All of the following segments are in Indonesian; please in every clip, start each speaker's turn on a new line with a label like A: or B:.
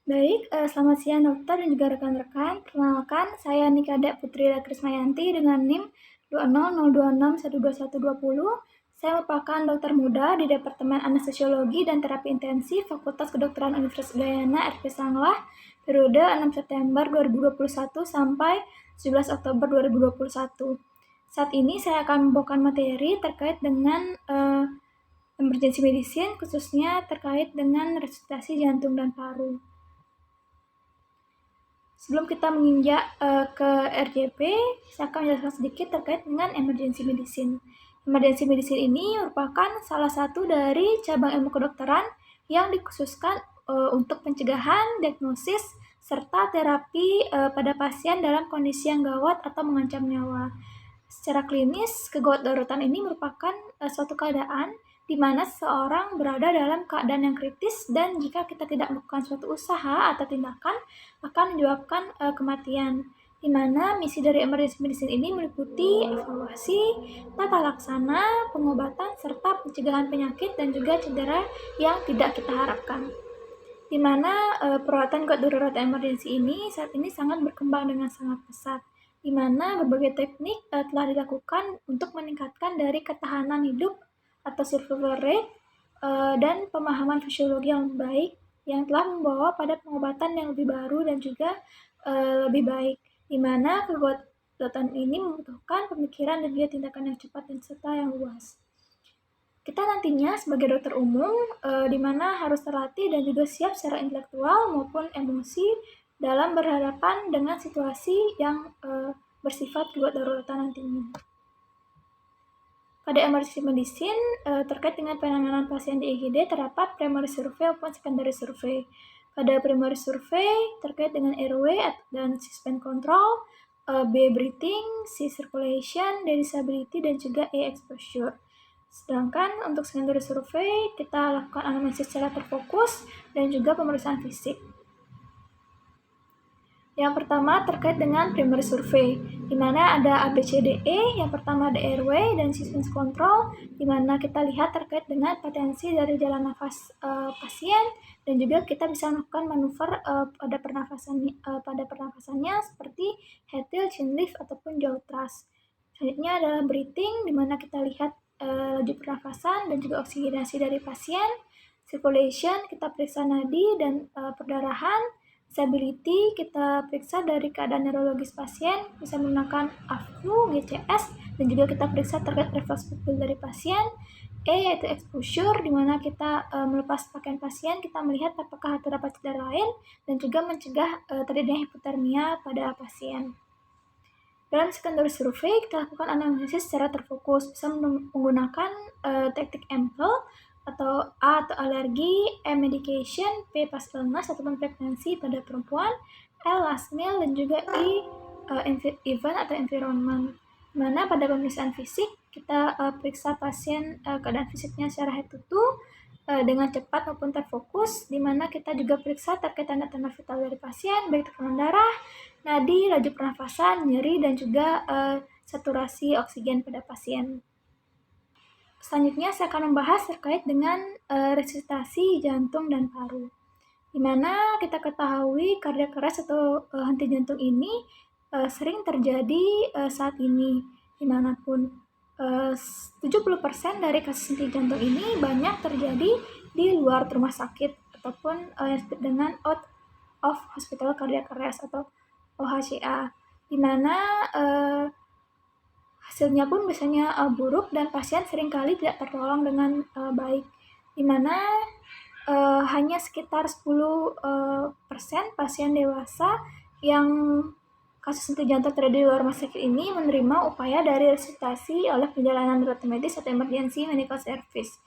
A: Baik, selamat siang dokter dan juga rekan-rekan. Perkenalkan, saya Nikada Putri Krismayanti dengan NIM 200261220. Saya merupakan dokter muda di Departemen Anestesiologi dan Terapi Intensif Fakultas Kedokteran Universitas Udayana RP Sanglah, periode 6 September 2021 sampai 17 Oktober 2021. Saat ini saya akan membawakan materi terkait dengan emergency medicine, khususnya terkait dengan resusitasi jantung dan paru. Sebelum kita menginjak ke RJP, saya akan menjelaskan sedikit terkait dengan emergency medicine. Emergency medicine ini merupakan salah satu dari cabang ilmu kedokteran yang dikhususkan untuk pencegahan, diagnosis, serta terapi pada pasien dalam kondisi yang gawat atau mengancam nyawa. Secara klinis, kegawat daruratan ini merupakan suatu keadaan di mana seseorang berada dalam keadaan yang kritis dan jika kita tidak melakukan suatu usaha atau tindakan akan menyebabkan kematian. Di mana misi dari emergency medicine ini meliputi evaluasi, tata laksana, pengobatan, serta pencegahan penyakit dan juga cedera yang tidak kita harapkan. Di mana perawatan gawat darurat emergency ini saat ini sangat berkembang dengan sangat pesat, di mana berbagai teknik telah dilakukan untuk meningkatkan dari ketahanan hidup atau survival rate dan pemahaman fisiologi yang baik yang telah membawa pada pengobatan yang lebih baru dan juga lebih baik, di mana kegawatan ini membutuhkan pemikiran dan juga tindakan yang cepat dan serta yang luas. Kita nantinya sebagai dokter umum di mana harus terlatih dan juga siap secara intelektual maupun emosi dalam berhadapan dengan situasi yang bersifat gawat daruratan nantinya. Pada emergency medicine, terkait dengan penanganan pasien di IGD terdapat primary survey maupun secondary survey. Pada primary survey terkait dengan airway dan suspend control, B breathing, C circulation, D disability, dan juga E exposure. Sedangkan untuk secondary survey, kita lakukan anamnesis secara terfokus dan juga pemeriksaan fisik. Yang pertama terkait dengan primary survey, di mana ada ABCDE, yang pertama ada airway dan suspense control, di mana kita lihat terkait dengan potensi dari jalan nafas pasien dan juga kita bisa melakukan manuver pada pernafasannya seperti head tilt, chin lift ataupun jaw thrust. Selanjutnya adalah breathing, di mana kita lihat laju pernafasan dan juga oksigenasi dari pasien. Circulation, kita periksa nadi dan perdarahan. Stability, kita periksa dari keadaan neurologis pasien, bisa menggunakan AFNU, GCS, dan juga kita periksa terkait refleks pupil dari pasien. E yaitu exposure, di mana kita melepas pakaian pasien, kita melihat apakah terdapat cedera lain, dan juga mencegah terjadinya hipotermia pada pasien. Dalam secondary survey, kita lakukan analisis secara terfokus, bisa menggunakan teknik EMPL, atau A atau alergi, E medication, P pas illness ataupun pregnancy pada perempuan, L last meal, dan juga I event atau environment. Mana pada pemeriksaan fisik kita periksa pasien keadaan fisiknya secara head to toe dengan cepat maupun terfokus, di mana kita juga periksa terkait tanda-tanda vital dari pasien, baik tekanan darah, nadi, laju pernafasan, nyeri, dan juga saturasi oksigen pada pasien. Selanjutnya saya akan membahas terkait dengan resusitasi jantung dan paru, di mana kita ketahui kardiak arrest atau henti jantung ini sering terjadi saat ini dimanapun. 70% dari kasus henti jantung ini banyak terjadi di luar rumah sakit ataupun dengan out of hospital cardiac arrest atau OHCA, di mana hasilnya pun biasanya buruk dan pasien seringkali tidak tertolong dengan baik, di mana hanya sekitar 10% pasien dewasa yang kasus henti jantung terjadi di luar rumah sakit ini menerima upaya dari resusitasi oleh perjalanan darurat medis atau emergency medical service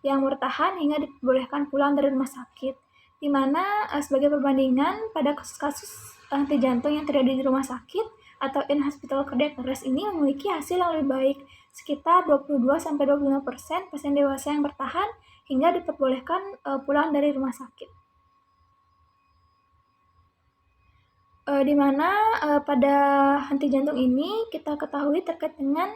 A: yang bertahan hingga dibolehkan pulang dari rumah sakit, di mana sebagai perbandingan pada kasus-kasus henti jantung yang terjadi di rumah sakit atau in-hospital cardiac arrest ini memiliki hasil yang lebih baik, sekitar 22-25% pasien dewasa yang bertahan hingga diperbolehkan pulang dari rumah sakit. Di mana pada henti jantung ini kita ketahui terkait dengan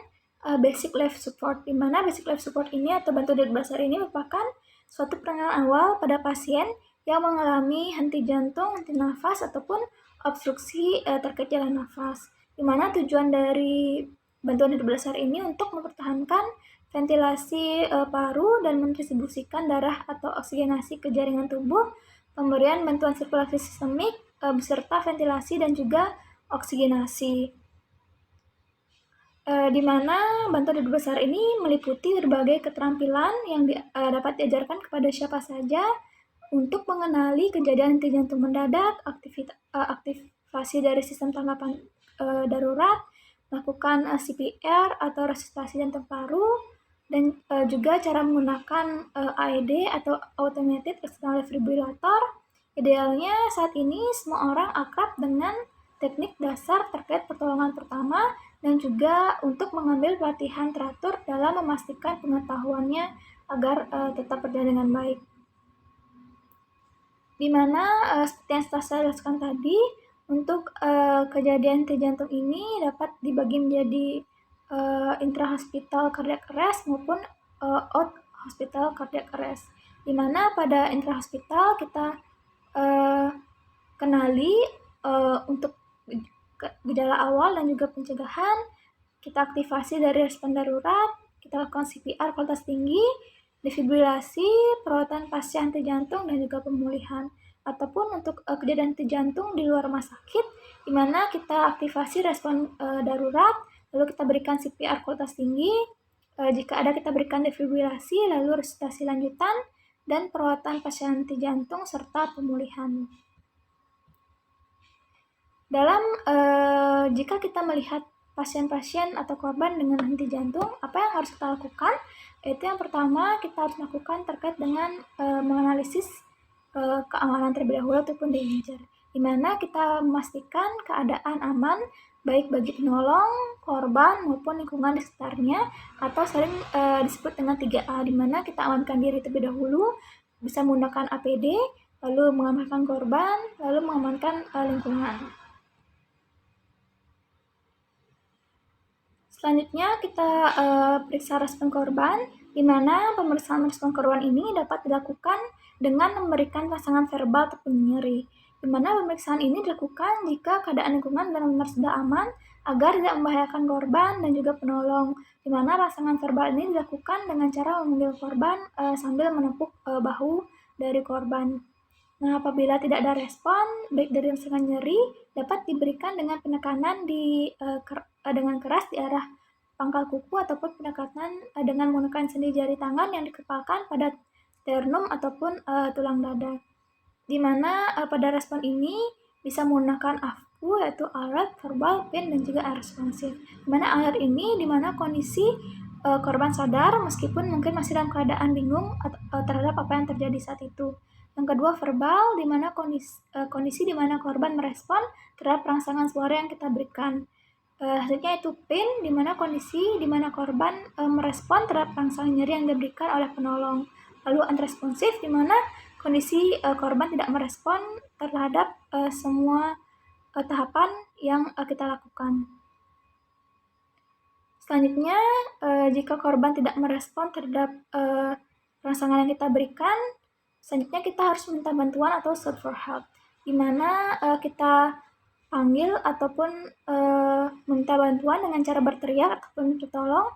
A: basic life support, di mana basic life support ini atau bantu hidup dasar ini merupakan suatu penanganan awal pada pasien yang mengalami henti jantung, henti nafas, ataupun obstruksi terkait jalan nafas. Di mana tujuan dari bantuan hidup dasar ini untuk mempertahankan ventilasi paru dan mendistribusikan darah atau oksigenasi ke jaringan tubuh, pemberian bantuan sirkulasi sistemik, beserta ventilasi dan juga oksigenasi. Di mana bantuan hidup besar ini meliputi berbagai keterampilan yang dapat diajarkan kepada siapa saja untuk mengenali kejadian henti jantung mendadak, aktivasi dari sistem tanggapan darurat, melakukan CPR atau resusitasi jantung paru, dan juga cara menggunakan AED atau Automated External Defibrillator. Idealnya saat ini semua orang akrab dengan teknik dasar terkait pertolongan pertama dan juga untuk mengambil pelatihan teratur dalam memastikan pengetahuannya agar tetap berjalan dengan baik. Di mana seperti yang telah saya jelaskan tadi, untuk kejadian henti jantung ini dapat dibagi menjadi intrahospital cardiac arrest maupun out hospital cardiac arrest. Di mana pada intrahospital kita kenali untuk gejala awal dan juga pencegahan, kita aktivasi dari respon darurat, kita lakukan CPR kualitas tinggi, defibrilasi, perawatan pasien henti jantung, dan juga pemulihan. Ataupun untuk kejadian henti jantung di luar rumah sakit, di mana kita aktivasi respon darurat, lalu kita berikan CPR kualitas tinggi, jika ada kita berikan defibrilasi, lalu resusitasi lanjutan, dan perawatan pasien henti jantung serta pemulihan. Dalam jika kita melihat pasien-pasien atau korban dengan henti jantung, apa yang harus kita lakukan? Itu yang pertama kita harus lakukan terkait dengan menganalisis keamanan terlebih dahulu ataupun danger, di mana kita memastikan keadaan aman baik bagi penolong, korban maupun lingkungan di sekitarnya, atau sering disebut dengan 3A, di mana kita amankan diri terlebih dahulu, bisa menggunakan APD, lalu mengamankan korban, lalu mengamankan lingkungan. Selanjutnya kita periksa respon korban, di mana pemeriksaan respon korban ini dapat dilakukan dengan memberikan pasangan verbal ataupun nyeri, di mana pemeriksaan ini dilakukan jika keadaan lingkungan benar-benar sudah aman agar tidak membahayakan korban dan juga penolong, di mana pasangan verbal ini dilakukan dengan cara memanggil korban sambil menepuk bahu dari korban. Nah, apabila tidak ada respon, baik dari pasangan nyeri, dapat diberikan dengan penekanan dengan keras di arah pangkal kuku ataupun pendekatan dengan menggunakan sendi jari tangan yang dikepalkan pada sternum ataupun tulang dada. Di mana pada respon ini bisa menggunakan AVPU, yaitu alert, verbal, pain, dan juga responsif. Di mana alert ini di mana kondisi korban sadar meskipun mungkin masih dalam keadaan bingung terhadap apa yang terjadi saat itu. Yang kedua, verbal, di mana kondisi di mana korban merespon terhadap rangsangan suara yang kita berikan. Selanjutnya itu pain, di mana kondisi di mana korban merespon terhadap rangsangan nyeri yang diberikan oleh penolong. Lalu unresponsif, di mana kondisi korban tidak merespon terhadap semua tahapan yang kita lakukan. Selanjutnya, jika korban tidak merespon terhadap rangsangan yang kita berikan, selanjutnya kita harus minta bantuan atau shout for help, di mana kita panggil ataupun meminta bantuan dengan cara berteriak ataupun bertolong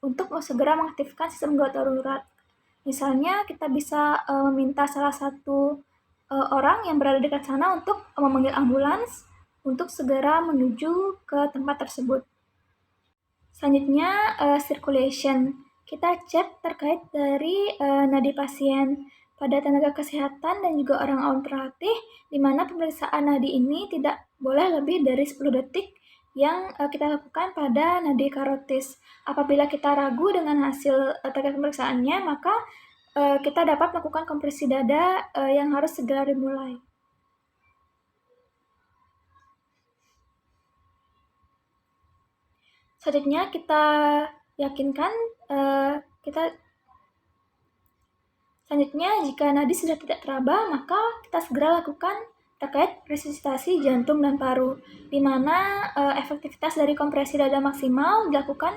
A: untuk segera mengaktifkan sistem gawat darurat. Misalnya kita bisa meminta salah satu orang yang berada dekat sana untuk memanggil ambulans untuk segera menuju ke tempat tersebut. Selanjutnya circulation. Kita cek terkait dari nadi pasien pada tenaga kesehatan dan juga orang awam terlatih, di mana pemeriksaan nadi ini tidak boleh lebih dari 10 detik yang kita lakukan pada nadi karotis. Apabila kita ragu dengan hasil terkait pemeriksaannya, maka kita dapat melakukan kompresi dada yang harus segera dimulai. Selanjutnya kita yakinkan Selanjutnya, jika nadi sudah tidak teraba, maka kita segera lakukan terkait resusitasi jantung dan paru, di mana efektivitas dari kompresi dada maksimal dilakukan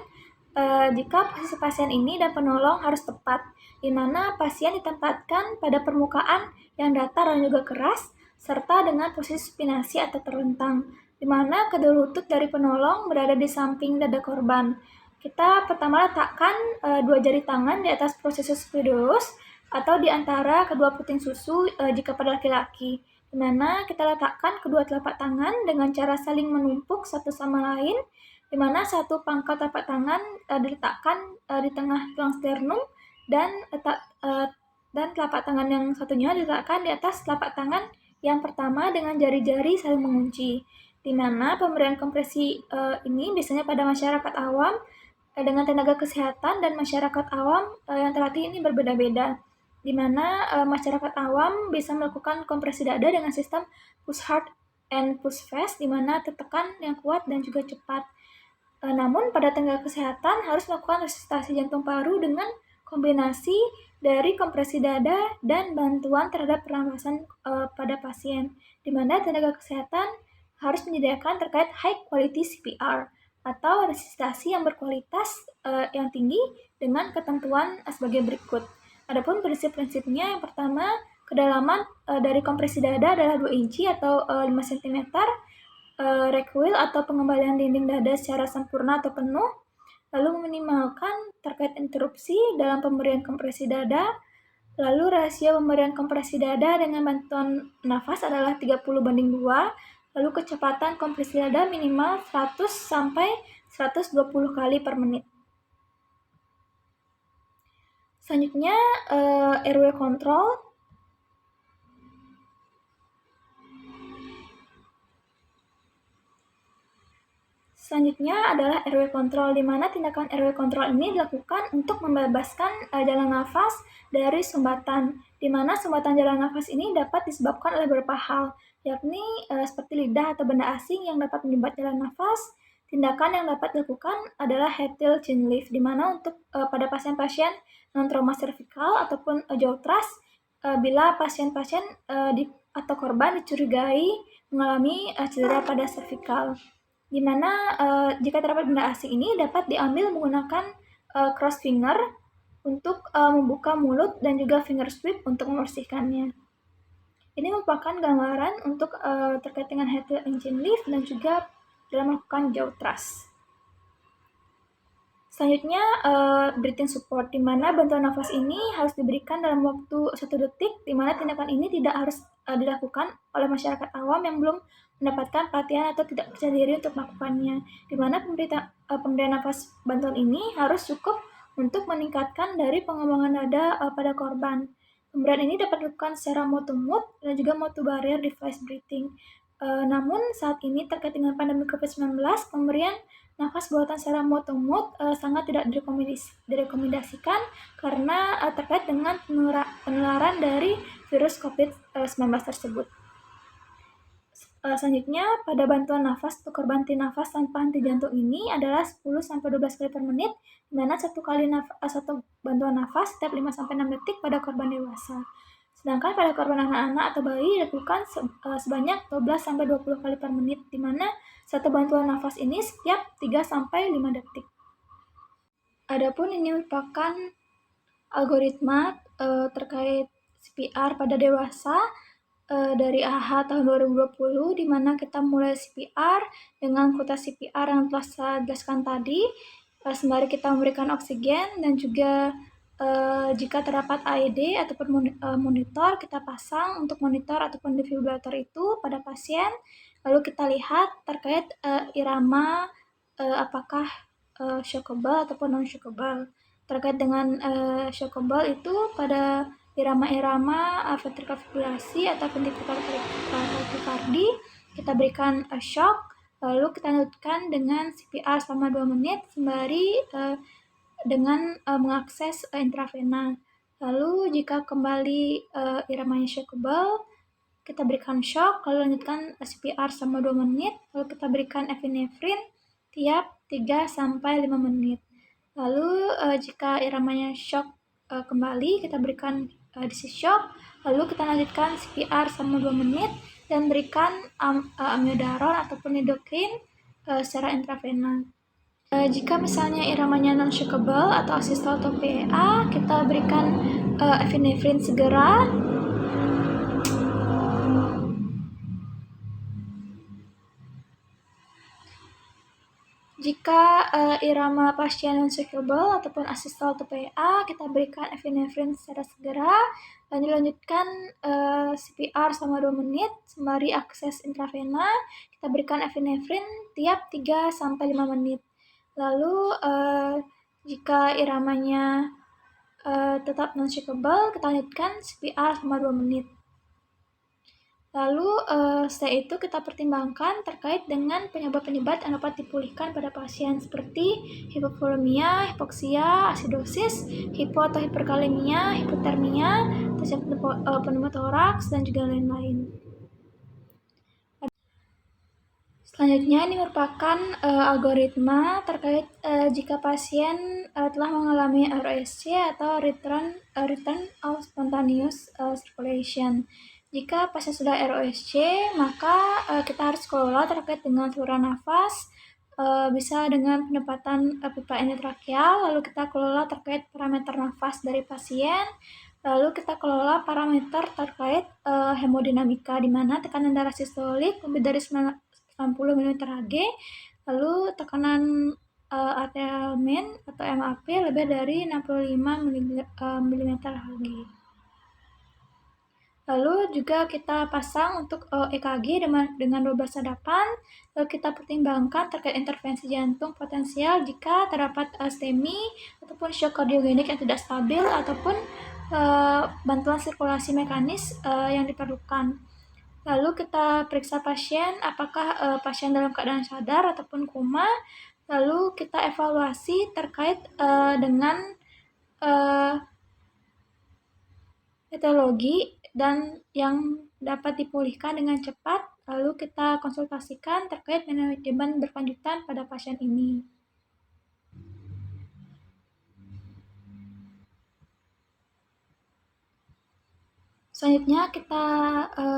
A: jika posisi pasien ini dan penolong harus tepat, di mana pasien ditempatkan pada permukaan yang datar dan juga keras, serta dengan posisi supinasi atau terlentang, di mana kedua lutut dari penolong berada di samping dada korban. Kita pertama letakkan dua jari tangan di atas processus spidolus atau di antara kedua puting susu jika pada laki-laki, di mana kita letakkan kedua telapak tangan dengan cara saling menumpuk satu sama lain, di mana satu pangkal telapak tangan diletakkan di tengah tulang sternum dan telapak tangan yang satunya diletakkan di atas telapak tangan yang pertama dengan jari-jari saling mengunci. Di mana pemberian kompresi ini biasanya pada masyarakat awam dengan tenaga kesehatan dan masyarakat awam yang terlatih ini berbeda-beda. Di mana masyarakat awam bisa melakukan kompresi dada dengan sistem push hard and push fast, di mana tertekan yang kuat dan juga cepat. Namun pada tenaga kesehatan harus melakukan resusitasi jantung paru dengan kombinasi dari kompresi dada dan bantuan terhadap pernafasan pada pasien, di mana tenaga kesehatan harus menyediakan terkait high quality CPR atau resusitasi yang berkualitas yang tinggi dengan ketentuan sebagai berikut. Adapun prinsip-prinsipnya, yang pertama, kedalaman dari kompresi dada adalah 2 inci atau 5 cm, recoil atau pengembalian dinding dada secara sempurna atau penuh, lalu meminimalkan terkait interupsi dalam pemberian kompresi dada, lalu rasio pemberian kompresi dada dengan bantuan nafas adalah 30:2, lalu kecepatan kompresi dada minimal 100 sampai 120 kali per menit. Selanjutnya airway control. Selanjutnya adalah airway control, di mana tindakan airway control ini dilakukan untuk membebaskan jalan nafas dari sumbatan, di mana sumbatan jalan nafas ini dapat disebabkan oleh beberapa hal, yakni seperti lidah atau benda asing yang dapat menyumbat jalan nafas. Tindakan yang dapat dilakukan adalah head till chin lift, di mana untuk pada pasien-pasien non-trauma servikal ataupun jaw thrust, bila pasien-pasien atau korban dicurigai mengalami cedera pada servikal, di mana jika terdapat benda asing ini dapat diambil menggunakan cross finger untuk membuka mulut dan juga finger sweep untuk membersihkannya. Ini merupakan gambaran untuk terkait dengan head till chin lift dan juga dalam melakukan jaw thrust. Selanjutnya breathing support, di mana bantuan nafas ini harus diberikan dalam waktu 1 detik, di mana tindakan ini tidak harus dilakukan oleh masyarakat awam yang belum mendapatkan pelatihan atau tidak percaya diri untuk melakukannya, di mana pemberian nafas bantuan ini harus cukup untuk meningkatkan dari pengembangan dada pada korban. Pemberian ini dapat dilakukan secara mouth to mouth dan juga mouth to barrier device breathing. Namun saat ini terkait dengan pandemi COVID-19, pemberian nafas buatan secara mouth to mouth sangat tidak direkomendasikan karena terkait dengan penularan dari virus COVID-19 tersebut. Selanjutnya, pada bantuan nafas untuk korban nafas tanpa henti jantung ini adalah 10-12 kali per menit, di mana satu bantuan nafas setiap 5-6 detik pada korban dewasa. Sedangkan pada korban anak-anak atau bayi dilakukan sebanyak 12-20 kali per menit, di mana satu bantuan nafas ini setiap 3-5 detik. Adapun ini merupakan algoritma terkait CPR pada dewasa dari AHA tahun 2020, di mana kita mulai CPR dengan kuota CPR yang telah saya jelaskan tadi, sembari kita memberikan oksigen dan juga jika terdapat AED ataupun monitor, kita pasang untuk monitor ataupun defibrillator itu pada pasien, lalu kita lihat terkait irama apakah shockable ataupun non-shockable. Terkait dengan shockable itu pada irama-irama ventricular fibrilasi atau ventricular tachycardia, kita berikan shock, lalu kita lanjutkan dengan CPR selama 2 menit sembari dengan mengakses intravena. Lalu jika kembali iramanya shockable, kita berikan shock, lalu lanjutkan CPR selama 2 menit, lalu kita berikan epinefrin tiap 3-5 menit. Lalu jika iramanya shock kembali, kita berikan DC shock, lalu kita lanjutkan CPR selama 2 menit dan berikan amiodaron ataupun lidocaine secara intravena. Jika misalnya iramanya non-shockable atau asistol atau PA, kita berikan epinefrin segera. Jika irama pasien non-shockable ataupun asistol atau PA, kita berikan epinefrin secara segera dan dilanjutkan CPR selama 2 menit sembari akses intravena. Kita berikan epinefrin tiap 3-5 menit. Lalu jika iramanya tetap non-shockable, kita lanjutkan CPR selama 2 menit. Lalu setelah itu kita pertimbangkan terkait dengan penyebab-penyebab yang dapat dipulihkan pada pasien seperti hipovolemia, hipoksia, asidosis, hipo atau hiperkalemia, hipotermia, pneumotoraks, dan juga lain-lain. Selanjutnya ini merupakan algoritma terkait jika pasien telah mengalami ROSC atau return of spontaneous circulation. Jika pasien sudah ROSC, maka kita harus kelola terkait dengan saluran nafas, bisa dengan penempatan pipa endotrakeal, lalu kita kelola terkait parameter nafas dari pasien, lalu kita kelola parameter terkait hemodinamika, di mana tekanan darah sistolik lebih dari 90 mm Hg, lalu tekanan arterial mean atau MAP lebih dari 65 mm Hg. Lalu juga kita pasang untuk EKG dengan 12 sadapan, lalu kita pertimbangkan terkait intervensi jantung potensial jika terdapat STEMI ataupun shock kardiogenik yang tidak stabil ataupun bantuan sirkulasi mekanis yang diperlukan. Lalu kita periksa pasien apakah pasien dalam keadaan sadar ataupun koma. Lalu kita evaluasi terkait dengan etiologi dan yang dapat dipulihkan dengan cepat. Lalu kita konsultasikan terkait manajemen berkelanjutan pada pasien ini. Selanjutnya kita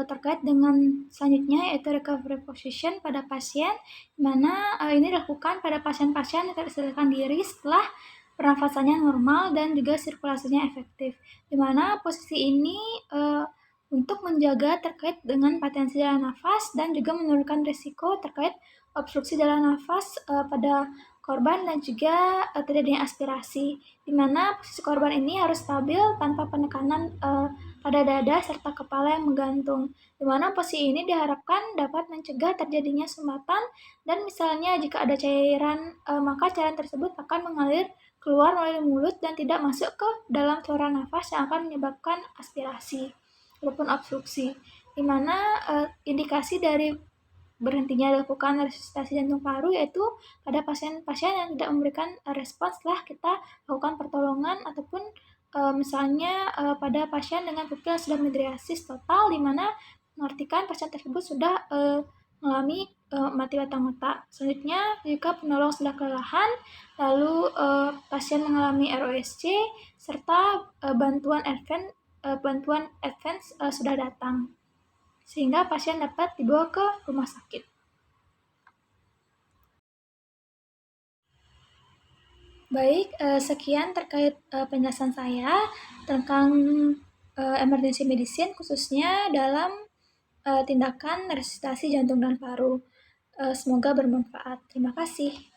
A: terkait dengan selanjutnya yaitu recovery position pada pasien, di mana ini dilakukan pada pasien-pasien yang tidak sadarkan diri setelah pernafasannya normal dan juga sirkulasinya efektif, di mana posisi ini untuk menjaga terkait dengan patensi jalan nafas dan juga menurunkan risiko terkait obstruksi jalan nafas pada korban dan juga terjadinya aspirasi, di mana posisi korban ini harus stabil tanpa penekanan pada dada serta kepala yang menggantung, di mana posisi ini diharapkan dapat mencegah terjadinya sumbatan dan misalnya jika ada cairan, maka cairan tersebut akan mengalir keluar melalui mulut dan tidak masuk ke dalam saluran nafas yang akan menyebabkan aspirasi ataupun obstruksi, di mana indikasi dari berhentinya dilakukan resusitasi jantung paru yaitu pada pasien-pasien yang tidak memberikan respons setelah kita lakukan pertolongan ataupun misalnya pada pasien dengan pupil yang sudah midriasis total, di mana mengartikan pasien tersebut sudah mengalami mati batang otak. Selanjutnya, jika penolong sudah kelelahan, lalu pasien mengalami ROSC serta bantuan advance sudah datang, sehingga pasien dapat dibawa ke rumah sakit. Baik, sekian terkait penjelasan saya tentang emergency medicine khususnya dalam tindakan resusitasi jantung dan paru. Semoga bermanfaat. Terima kasih.